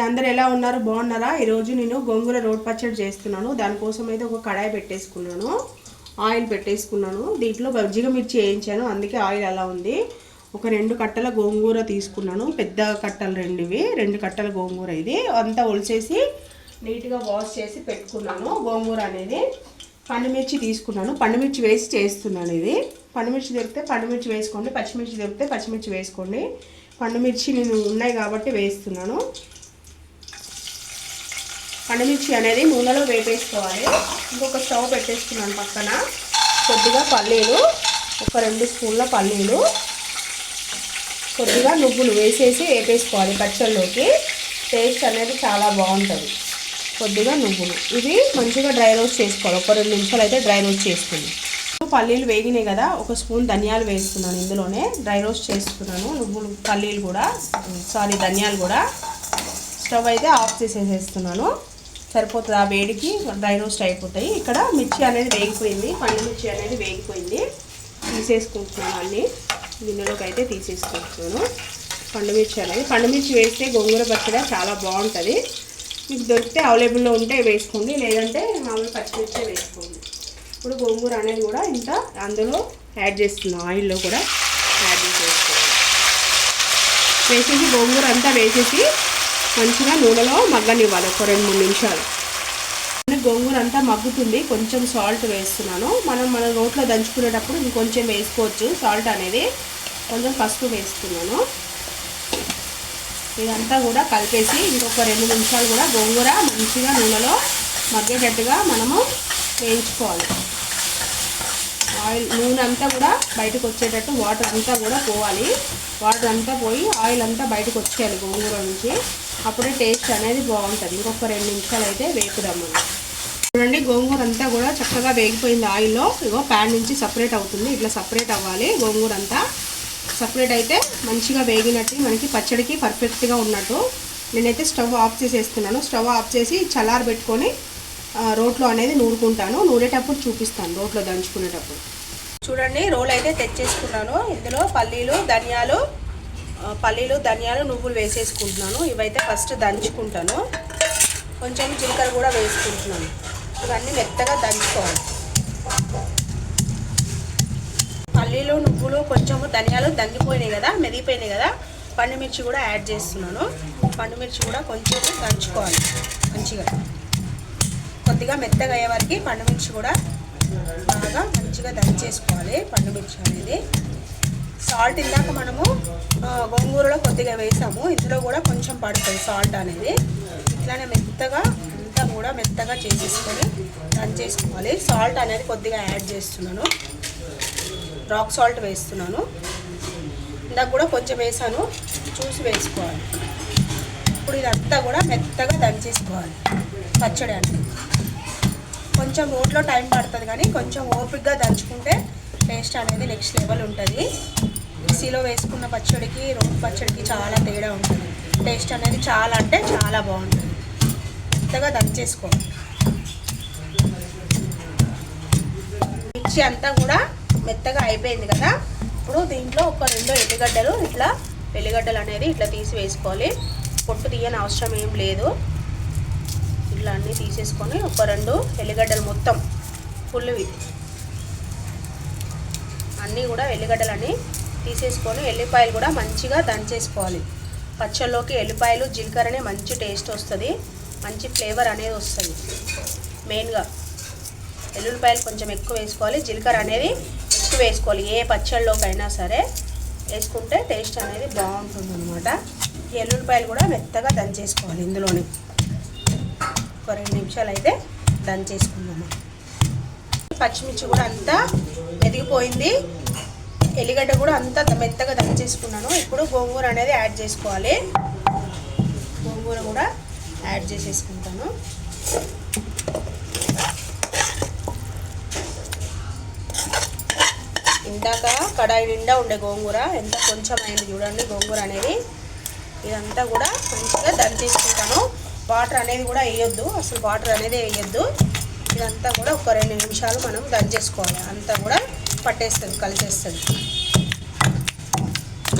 అందరు ఎలా ఉన్నారు? బాగున్నారా? ఈరోజు నేను గోంగూర రోటి పచ్చడి చేస్తున్నాను. దానికోసం అయితే ఒక కడాయి పెట్టేసుకున్నాను, ఆయిల్ పెట్టేసుకున్నాను. దీంట్లో బజ్జిగ మిర్చి వేయించాను, అందుకే ఆయిల్ అలా ఉంది. ఒక 2 కట్టల గోంగూర తీసుకున్నాను, పెద్ద కట్టలు 2 కట్టల గోంగూర. ఇది అంతా ఒలిచేసి నీట్గా వాష్ చేసి పెట్టుకున్నాను. గోంగూర అనేది పండుమిర్చి తీసుకున్నాను, పండుమిర్చి వేసి చేస్తున్నాను. ఇది పండుమిర్చి దొరికితే పండుమిర్చి వేసుకోండి, పచ్చిమిర్చి దొరికితే పచ్చిమిర్చి వేసుకోండి. పండుమిర్చి నేను ఉన్నాయి కాబట్టి వేస్తున్నాను. పండుమిర్చి అనేది నూనెలో వేపేసుకోవాలి. ఇంకొక స్టవ్ పెట్టేసుకున్నాను పక్కన. కొద్దిగా పల్లీలు, ఒక 2 స్పూన్ల పల్లీలు, కొద్దిగా నువ్వులు వేసేసి వేపేసుకోవాలి. పచ్చళ్ళలోకి టేస్ట్ అనేది చాలా బాగుంటుంది. కొద్దిగా నువ్వులు, ఇది మంచిగా డ్రై రోస్ట్ చేసుకోవాలి. ఒక 2 నిమిషాలు అయితే డ్రై రోస్ట్ చేసుకుని. పల్లీలు వేగినాయి కదా, ఒక స్పూన్ ధనియాలు వేస్తున్నాను. ఇందులోనే డ్రై రోస్ట్ చేస్తున్నాను. నువ్వులు, పల్లీలు కూడా, ధనియాలు కూడా. స్టవ్ అయితే ఆఫ్ చేసేసేస్తున్నాను. సరిపోతుంది, ఆ వేడికి డ్రై రోస్ట్ అయిపోతాయి. ఇక్కడ మిర్చి అనేది వేగిపోయింది, పండు మిర్చి అనేది వేగిపోయింది. తీసేసుకుంటున్నాను, అన్నీ గిన్నెలోకి అయితే తీసేసుకుంటున్నాను. పండు మిర్చి వేస్తే గోంగూర పచ్చడి చాలా బాగుంటుంది. మీకు దొరికితే అవైలబుల్లో ఉంటే వేసుకోండి, లేదంటే మామూలు పచ్చిమిర్చి వేసుకోండి. ఇప్పుడు గోంగూర అనేది కూడా ఇంత అందులో యాడ్ చేస్తున్నాను, ఆయిల్లో కూడా యాడ్ చేసేసుకోండి. వేసేసి గోంగూర అంతా వేసేసి మంచిగా నూనెలో మగ్గనివ్వాలి ఒక 2-3 నిమిషాలు. గోంగూర అంతా మగ్గుతుంది. కొంచెం సాల్ట్ వేస్తున్నాను. మన రోట్లో దంచుకునేటప్పుడు ఇంకొంచెం వేసుకోవచ్చు సాల్ట్ అనేది. కొంచెం పసుపు వేస్తున్నాను. ఇదంతా కూడా కలిపేసి ఇంకొక 2 నిమిషాలు కూడా గోంగూర మంచిగా నూనెలో మగ్గేటట్టుగా మనము వేయించుకోవాలి. నూనె అంతా కూడా బయటకు వచ్చేటట్టు వాటర్ అంతా కూడా పోవాలి. వాటర్ అంతా పోయి ఆయిల్ అంతా బయటకు వచ్చేయాలి గోంగూర నుంచి. అప్పుడే టేస్ట్ అనేది బాగుంటుంది. ఇంకొక 2 నిమిషాలు అయితే వేపుదాం మనం. చూడండి, గోంగూర అంతా కూడా చక్కగా వేగిపోయింది ఆయిల్లో. ఇగో ప్యాన్ నుంచి సపరేట్ అవుతుంది. ఇట్లా సపరేట్ అవ్వాలి. గోంగూర అంతా సపరేట్ అయితే మంచిగా వేగినట్టు, మనకి పచ్చడికి పర్ఫెక్ట్గా ఉన్నట్టు. నేనైతే స్టవ్ ఆఫ్ చేసేస్తున్నాను. స్టవ్ ఆఫ్ చేసి చల్లారి పెట్టుకొని రోట్లో అనేది నూరుకుంటాను. నూరేటప్పుడు చూపిస్తాను, రోట్లో దంచుకునేటప్పుడు. చూడండి, రోల్ అయితే తెచ్చేసుకున్నాను. ఇందులో పల్లీలు, ధనియాలు, నువ్వులు వేసేసుకుంటున్నాను. ఇవైతే ఫస్ట్ దంచుకుంటాను. కొంచెం జీలకర్ర కూడా వేసుకుంటున్నాను. ఇవన్నీ మెత్తగా దంచుకోవాలి. పల్లీలు, నువ్వులు, కొంచెము ధనియాలు దంగిపోయినాయి కదా, మెదిగిపోయినాయి కదా. పండుమిర్చి కూడా యాడ్ చేస్తున్నాను. పండుమిర్చి కూడా కొంచెం దంచుకోవాలి మంచిగా. కొద్దిగా మెత్తగా అయ్యే వరకు పండుమిర్చి కూడా బాగా మంచిగా దంచేసుకోవాలి. పండుమిర్చి అనేది సాల్ట్ ఇందాక మనము గోంగూరలో కొద్దిగా వేసాము, ఇందులో కూడా కొంచెం పడుతుంది సాల్ట్ అనేది. ఇట్లానే మెత్తగా అంతా కూడా మెత్తగా చేసేసుకొని దంచేసుకోవాలి. సాల్ట్ అనేది కొద్దిగా యాడ్ చేస్తున్నాను. రాక్ సాల్ట్ వేస్తున్నాను. ఇందాక కూడా కొంచెం వేసాను, చూసి వేసుకోవాలి. ఇప్పుడు ఇదంతా కూడా మెత్తగా దంచేసుకోవాలి పచ్చడి అంటే. కొంచెం రోట్లో టైం పడుతుంది, కానీ కొంచెం ఓపికగా దంచుకుంటే టేస్ట్ అనేది నెక్స్ట్ లెవెల్ ఉంటుంది. మిక్సీలో వేసుకున్న పచ్చడికి రోటి పచ్చడికి చాలా తేడా ఉంటుంది. టేస్ట్ అనేది చాలా అంటే చాలా బాగుంటుంది. మెత్తగా దంచేసుకోవాలి. మిర్చి అంతా కూడా మెత్తగా అయిపోయింది కదా. ఇప్పుడు దీంట్లో ఒక 2 ఎల్లిగడ్డలు, ఎల్లిగడ్డలు అనేది ఇట్లా తీసి వేసుకోవాలి. పొట్టు తీయని అవసరం ఏం లేదు. ఇట్లా అన్నీ తీసేసుకొని ఒక 2 ఎల్లిగడ్డలు మొత్తం ఫుల్వి అన్నీ కూడా ఎల్లిగడ్డలన్నీ తీసేసుకొని, ఎల్లిపాయలు కూడా మంచిగా దంచేసుకోవాలి. పచ్చళ్ళలోకి ఎల్లిపాయలు, జీలకర్రనే మంచి టేస్ట్ వస్తుంది, మంచి ఫ్లేవర్ అనేది వస్తుంది. మెయిన్గా ఎల్లుల్లిపాయలు కొంచెం ఎక్కువ వేసుకోవాలి, జీలకర్ర అనేది ఎక్కువ వేసుకోవాలి. ఏ పచ్చళ్ళలోకైనా సరే వేసుకుంటే టేస్ట్ అనేది బాగుంటుంది అనమాట. ఎల్లుల్లిపాయలు కూడా మెత్తగా దంచేసుకోవాలి. ఇందులోనే ఒక 2 నిమిషాలు అయితే దంచేసుకుందాము. పచ్చిమిర్చి కూడా అంతా మెదిగిపోయింది, ఎల్లిగడ్డ కూడా అంతా మెత్తగా దంచేసుకున్నాను. ఇప్పుడు గోంగూర అనేది యాడ్ చేసుకోవాలి. గోంగూర కూడా యాడ్ చేసేసుకుంటాను. ఇందాక కడాయి నిండా ఉండే గోంగూర ఎంత కొంచెం అయింది చూడండి. గోంగూర అనేది ఇదంతా కూడా మంచిగా దంచేసుకుంటాను. వాటర్ అనేది కూడా వేయొద్దు, అసలు వాటర్ అనేది వేయొద్దు. ఇదంతా కూడా ఒక 2 నిమిషాలు మనం దంచేసుకోవాలి. అంతా కూడా పట్టేస్తుంది, కలిసేస్తుంది.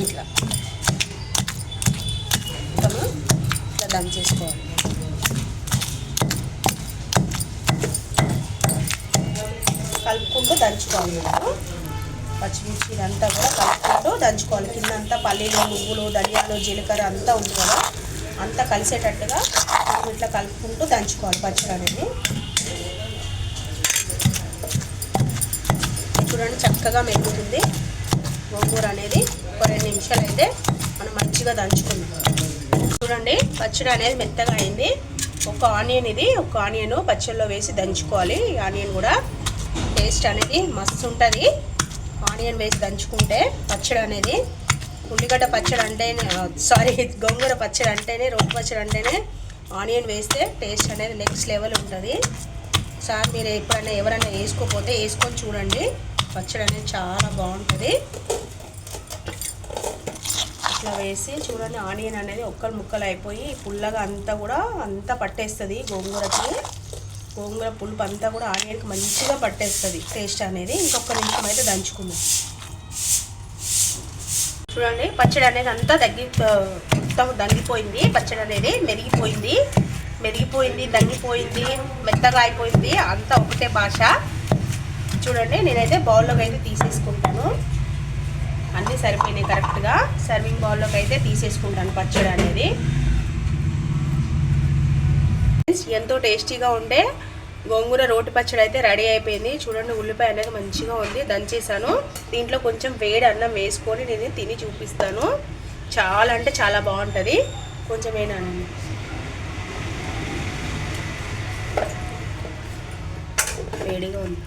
ఇట్లా మొత్తము ఇట్లా దంచేసుకోవాలి. కలుపుకుంటూ దంచుకోవాలి. మీరు పచ్చిమిర్చి ఇదంతా కూడా కలుపుకుంటూ దంచుకోవాలి. కిందంతా పల్లీలు, నువ్వులు, ధనియాలు, జీలకర్ర అంతా ఉంది కదా, అంతా కలిసేటట్టుగా ఇట్లా కలుపుకుంటూ దంచుకోవాలి పచ్చడి అనేది. చూడండి చక్కగా మెరుగుతుంది గోంగూర అనేది. ఒక 2 నిమిషాలు అయితే మనం మంచిగా దంచుకుందాం. చూడండి పచ్చడి అనేది మెత్తగా అయింది. ఒక ఆనియన్ పచ్చడిలో వేసి దంచుకోవాలి. ఈ ఆనియన్ కూడా టేస్ట్ అనేది మస్తు ఉంటుంది. ఆనియన్ వేసి దంచుకుంటే పచ్చడి అనేది, ఉల్లిగడ్డ పచ్చడి అంటేనే గోంగూర పచ్చడి అంటేనే, రోటి పచ్చడి అంటేనే ఆనియన్ వేస్తే టేస్ట్ అనేది నెక్స్ట్ లెవెల్ ఉంటుంది. సార్ మీరు ఎప్పుడైనా ఎవరైనా వేసుకోకపోతే వేసుకొని చూడండి, పచ్చడి అనేది చాలా బాగుంటుంది. ఇట్లా వేసి చూడండి, ఆనియన్ అనేది ముక్కలు అయిపోయి పుల్లగా అంతా పట్టేస్తుంది గోంగూరకి. గోంగూర పులుపు అంతా కూడా ఆనియన్కి మంచిగా పట్టేస్తుంది టేస్ట్ అనేది. ఇంకొక నిమిషం అయితే దంచుకుందాం. చూడండి పచ్చడి అనేది అంతా మొత్తం దంగిపోయింది. పచ్చడి అనేది మెరిగిపోయింది, దంగిపోయింది, మెత్తగా అయిపోయింది. అంతా ఒకటే భాష. చూడండి నేనైతే బౌల్లోకి అయితే తీసేసుకుంటాను. అన్నీ సరిపోయినాయి కరెక్ట్గా. సర్వింగ్ బౌల్లోకి అయితే తీసేసుకుంటాను పచ్చడి అనేది. ఎంతో టేస్టీగా ఉండే గోంగూర రోటి పచ్చడి అయితే రెడీ అయిపోయింది. చూడండి ఉల్లిపాయ అనేది మంచిగా ఉంది, దంచేసాను. దీంట్లో కొంచెం వేడి అన్నం వేసుకొని నేను తిని చూపిస్తాను. చాలా అంటే చాలా బాగుంటుంది. కొంచెం ఏనానండి వేడిగా ఉంది,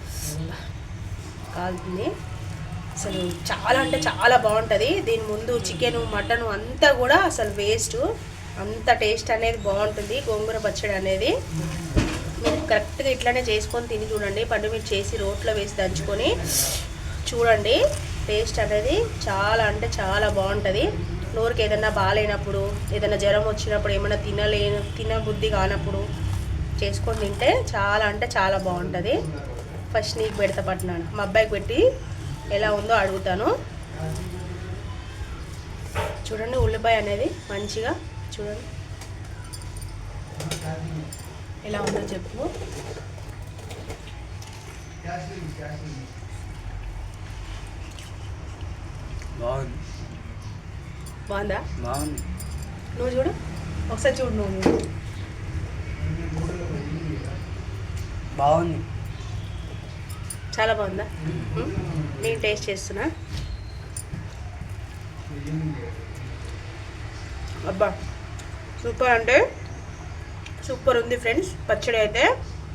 కాలుతుంది అసలు. చాలా అంటే చాలా బాగుంటుంది. దీని ముందు చికెను, మటను అంతా కూడా అసలు వేస్ట్. అంత టేస్ట్ అనేది బాగుంటుంది గోంగూర పచ్చడి అనేది. మీరు కరెక్ట్గా ఇట్లానే చేసుకొని తిని చూడండి. పండు మీరు చేసి రోట్లో వేసి దంచుకొని చూడండి, టేస్ట్ అనేది చాలా అంటే చాలా బాగుంటుంది. నోరుకి ఏదైనా బాగాలేనప్పుడు, ఏదైనా జ్వరం వచ్చినప్పుడు, ఏమైనా తినబుద్ధి కానప్పుడు చేసుకొని తింటే చాలా అంటే చాలా బాగుంటుంది. ఫస్ట్ నీకు పెడతా పట్టినాను, మా అబ్బాయికి పెట్టి ఎలా ఉందో అడుగుతాను. చూడండి ఉల్లిపాయ అనేది మంచిగా చూడండి ఎలా ఉందో చెప్పు. బాగుందా? నువ్వు చూడు ఒకసారి చూడు. నువ్వు బాగుంది, చాలా బాగుందా? నేను టేస్ట్ చేస్తున్నా. అబ్బా సూపర్ అంటే సూపర్ ఉంది ఫ్రెండ్స్. పచ్చడి అయితే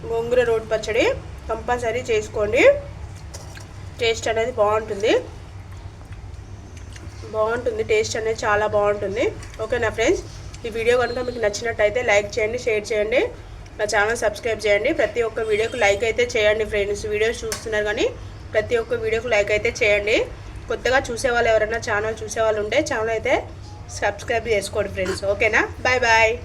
గోంగూర రోటి పచ్చడి కంపల్సరీ చేసుకోండి. టేస్ట్ అనేది బాగుంటుంది. టేస్ట్ అనేది చాలా బాగుంటుంది. ఓకేనా ఫ్రెండ్స్, ఈ వీడియో కనుక మీకు నచ్చినట్టయితే లైక్ చేయండి, షేర్ చేయండి, నా ఛానల్ సబ్స్క్రైబ్ చేయండి. ప్రతి ఒక్క వీడియోకి లైక్ అయితే చేయండి ఫ్రెండ్స్. వీడియోస్ చూస్తున్నారు కానీ ప్రతి ఒక్క వీడియోకి లైక్ అయితే చేయండి. కొత్తగా చూసేవాళ్ళు ఎవరైనా ఛానల్ చూసేవాళ్ళు ఉంటే ఛానల్ అయితే సబ్స్క్రైబ్ చేసుకోండి ఫ్రెండ్స్. ఓకేనా, బాయ్ బాయ్.